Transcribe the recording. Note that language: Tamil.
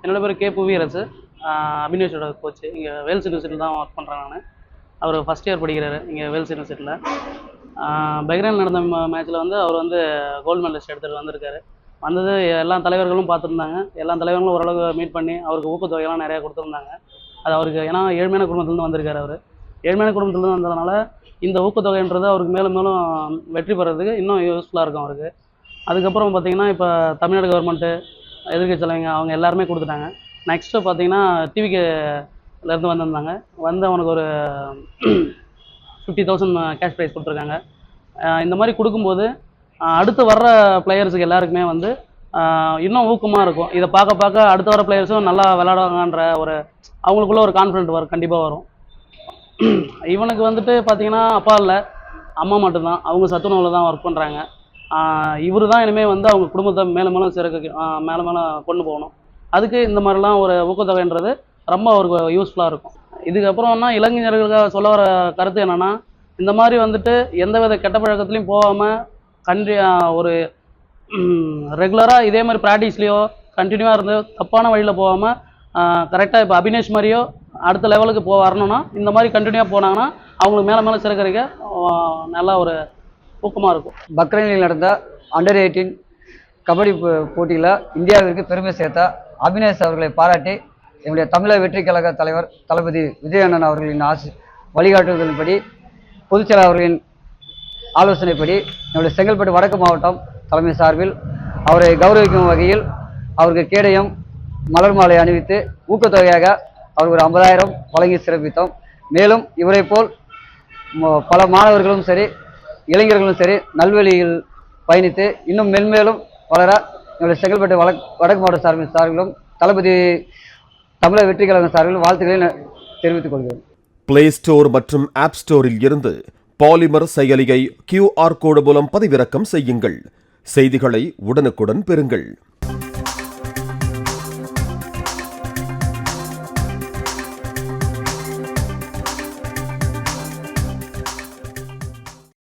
என்னோட பேர் கே புவியரசு. அபினேஷோட கோச்சு. இங்கே வேல்ஸ் யூனிவர்சிட்டியில் தான் ஒர்க் பண்ணுறேன் நான். அவர் ஃபஸ்ட் இயர் படிக்கிறாரு இங்கே வேல்ஸ் யூனிவர்சிட்டியில். பஹ்ரைனில் நடந்த மேட்ச்சில் வந்து அவர் வந்து கோல்டு மெடலிஸ்ட் எடுத்துகிட்டு வந்திருக்காரு. வந்தது எல்லா தலைவர்களும் பார்த்துருந்தாங்க. எல்லா தலைவர்களும் ஓரளவுக்கு மீட் பண்ணி அவருக்கு ஊக்கத்தொகையெல்லாம் நிறையா கொடுத்துருந்தாங்க. அது அவருக்கு ஏன்னா ஏழ்மையான குடும்பத்துலேருந்து வந்திருக்காரு. அவர் ஏழ்மையான குடும்பத்துலேருந்து வந்ததுனால இந்த ஊக்கத்தொகைன்றது அவருக்கு மேலும் மேலும் வெற்றி பெறதுக்கு இன்னும் யூஸ்ஃபுல்லாக இருக்கும் அவருக்கு. அதுக்கப்புறம் பார்த்திங்கன்னா இப்போ தமிழ்நாடு கவர்மெண்ட்டு, எதிர்க்கட்சி தலைவங்க அவங்க எல்லாருமே கொடுத்துட்டாங்க. நெக்ஸ்ட்டு பார்த்திங்கன்னா டிவிகேலேருந்து வந்திருந்தாங்க. வந்து அவனுக்கு ஒரு 50,000 கேஷ் ப்ரைஸ் கொடுத்துருக்காங்க. இந்த மாதிரி கொடுக்கும்போது அடுத்து வர்ற பிளேயர்ஸுக்கு எல்லாருக்குமே வந்து இன்னும் ஊக்கமாக இருக்கும். இதை பார்க்க பார்க்க அடுத்து வர பிளேயர்ஸும் நல்லா விளையாடுவாங்கன்ற ஒரு அவங்களுக்குள்ள ஒரு கான்ஃபிடென்ட் வரும், கண்டிப்பாக வரும். இவனுக்கு வந்துட்டு பார்த்திங்கன்னா அப்பா இல்லை, அம்மா மட்டும்தான். அவங்க சத்துணவில் தான் ஒர்க் பண்ணுறாங்க. இவர் தான் இனிமேல் வந்து அவங்க குடும்பத்தை மேலும் மேலும் மேலே மேலே கொண்டு போகணும். அதுக்கு இந்த மாதிரிலாம் ஒரு ஊக்கத்தொகைன்றது ரொம்ப அவருக்கு யூஸ்ஃபுல்லாக இருக்கும். இதுக்கப்புறம்னா இளைஞர்களுக்காக சொல்ல வர கருத்து என்னென்னா, இந்த மாதிரி வந்துட்டு எந்த வித கெட்ட பழக்கத்துலையும் போகாமல் ஒரு ரெகுலராக இதே மாதிரி ப்ராக்டிஸ்லேயோ கண்டினியூவாக இருந்து தப்பான வழியில் போகாமல் கரெக்டாக இப்போ அபினேஷ் மாதிரியோ அடுத்த லெவலுக்கு வரணும்னா இந்த மாதிரி கண்டினியூவாக போனாங்கன்னா அவங்களுக்கு மேலே மேலே சிறக்கறிக்க நல்லா ஒரு ஊக்கமாக இருக்கும். பக்ரைனில் நடந்த அண்டர் 18 கபடி போட்டியில் இந்தியாவிற்கு பெருமை சேர்த்த அபினேஷ் அவர்களை பாராட்டி என்னுடைய தமிழக வெற்றி கழக தலைவர் தளபதி விஜய் அண்ணன் அவர்களின் வழிகாட்டுதலின்படி, பொதுச்செயலாளர் அவர்களின் ஆலோசனைப்படி என்னுடைய செங்கல்பட்டு வடக்கு மாவட்டம் தலைமை சார்பில் அவரை கௌரவிக்கும் வகையில் அவருக்கு கேடயம், மலர் மாலை அணிவித்து ஊக்கத்தொகையாக அவருக்கு ஒரு 50,000 வழங்கி சிறப்பித்தோம். மேலும் இவரை போல் பல மாணவர்களும் சரி, இளைஞர்களும் சரி நல்வழியில் பயணித்து இன்னும் மென்மேலும் வளர என்னுடைய செங்கல்பட்டு வடக்கு மாவட்ட சார்பிலும் தளபதி தமிழக வெற்றி கழகம் சார்பிலும் வாழ்த்துக்களை தெரிவித்துக் கொள்கிறேன். பிளே ஸ்டோர் மற்றும் ஆப் ஸ்டோரில் இருந்து பாலிமர் செயலியை QR கோடு மூலம் பதிவிறக்கம் செய்யுங்கள். செய்திகளை உடனுக்குடன் பெறுங்கள்.